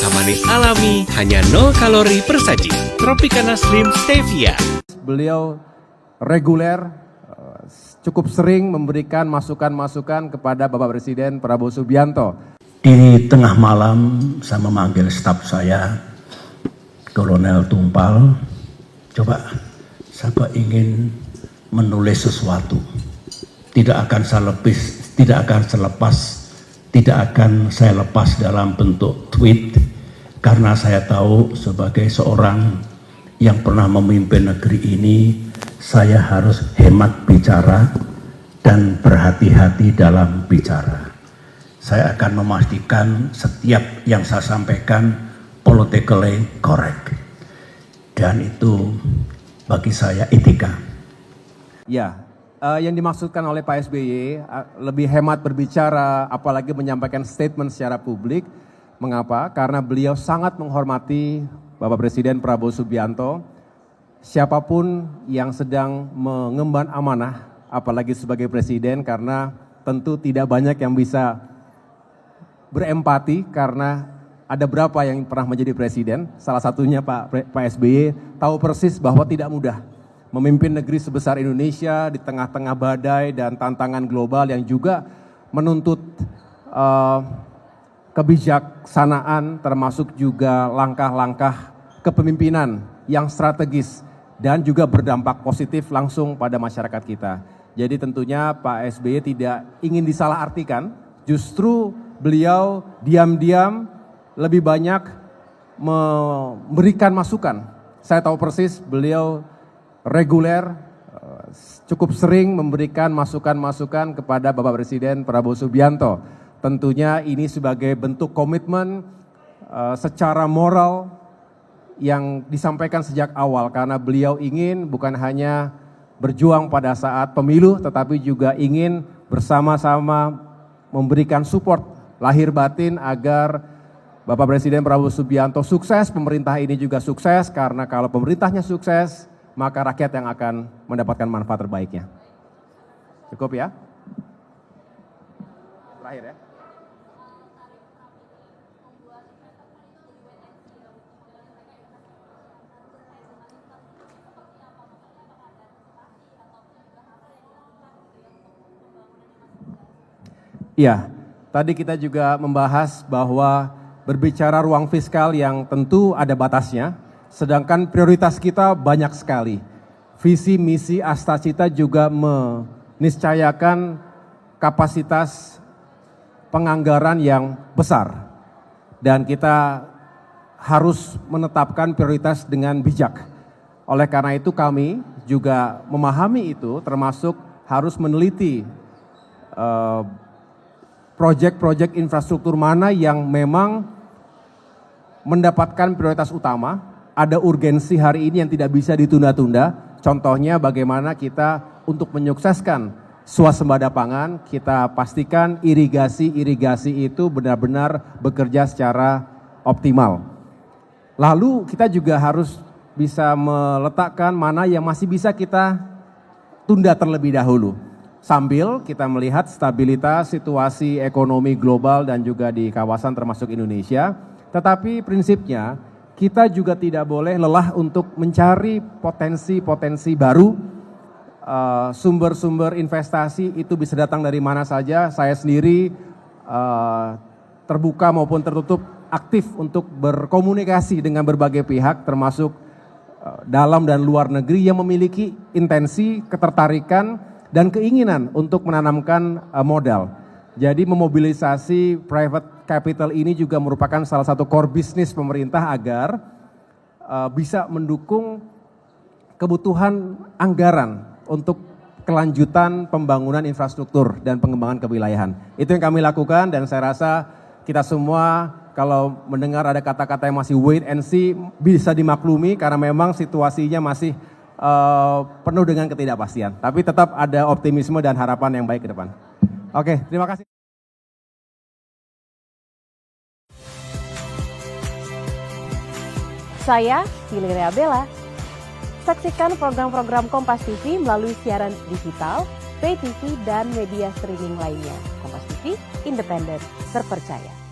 rasa manis alami, hanya 0 kalori per saji. Tropicana Slim Stevia. Beliau reguler, cukup sering memberikan masukan-masukan kepada Bapak Presiden Prabowo Subianto. Di tengah malam saya memanggil staf saya, Kolonel Tumpal, coba saya ingin menulis sesuatu. Tidak akan saya lepas dalam bentuk tweet, karena saya tahu sebagai seorang yang pernah memimpin negeri ini, saya harus hemat bicara dan berhati-hati dalam bicara. Saya akan memastikan setiap yang saya sampaikan politically correct. Dan itu bagi saya etika. Ya, yang dimaksudkan oleh Pak SBY lebih hemat berbicara, apalagi menyampaikan statement secara publik. Mengapa? Karena beliau sangat menghormati Bapak Presiden Prabowo Subianto. Siapapun yang sedang mengemban amanah, apalagi sebagai presiden, karena tentu tidak banyak yang bisa berempati karena ada berapa yang pernah menjadi presiden. Salah satunya Pak SBY tahu persis bahwa tidak mudah memimpin negeri sebesar Indonesia di tengah-tengah badai dan tantangan global yang juga menuntut kebijaksanaan, termasuk juga langkah-langkah kepemimpinan yang strategis dan juga berdampak positif langsung pada masyarakat kita. Jadi tentunya Pak SBY tidak ingin disalahartikan, justru beliau diam-diam lebih banyak memberikan masukan. Saya tahu persis beliau reguler, cukup sering memberikan masukan-masukan kepada Bapak Presiden Prabowo Subianto. Tentunya ini sebagai bentuk komitmen secara moral yang disampaikan sejak awal, karena beliau ingin bukan hanya berjuang pada saat pemilu, tetapi juga ingin bersama-sama memberikan support lahir batin agar Bapak Presiden Prabowo Subianto sukses, pemerintah ini juga sukses, karena kalau pemerintahnya sukses, maka rakyat yang akan mendapatkan manfaat terbaiknya. Cukup ya? Terakhir ya. Iya, tadi kita juga membahas bahwa berbicara ruang fiskal yang tentu ada batasnya, sedangkan prioritas kita banyak sekali. Visi misi Astacita juga meniscayakan kapasitas penganggaran yang besar. Dan kita harus menetapkan prioritas dengan bijak. Oleh karena itu kami juga memahami itu, termasuk harus meneliti proyek-proyek infrastruktur mana yang memang mendapatkan prioritas utama. Ada urgensi hari ini yang tidak bisa ditunda-tunda. Contohnya bagaimana kita untuk menyukseskan swasembada pangan, kita pastikan irigasi itu benar-benar bekerja secara optimal. Lalu kita juga harus bisa meletakkan mana yang masih bisa kita tunda terlebih dahulu. Sambil kita melihat stabilitas situasi ekonomi global dan juga di kawasan termasuk Indonesia. Tetapi prinsipnya kita juga tidak boleh lelah untuk mencari potensi-potensi baru. Sumber-sumber investasi itu bisa datang dari mana saja. Saya sendiri terbuka maupun tertutup aktif untuk berkomunikasi dengan berbagai pihak, termasuk dalam dan luar negeri yang memiliki intensi, ketertarikan, dan keinginan untuk menanamkan modal. Jadi memobilisasi private capital ini juga merupakan salah satu core bisnis pemerintah agar bisa mendukung kebutuhan anggaran untuk kelanjutan pembangunan infrastruktur dan pengembangan kewilayahan. Itu yang kami lakukan, dan saya rasa kita semua kalau mendengar ada kata-kata yang masih wait and see bisa dimaklumi karena memang situasinya masih penuh dengan ketidakpastian, tapi tetap ada optimisme dan harapan yang baik ke depan. Oke, terima kasih. Saya Valeria Bella. Saksikan program-program Kompas TV melalui siaran digital, pay TV, dan media streaming lainnya. Kompas TV, independen, terpercaya.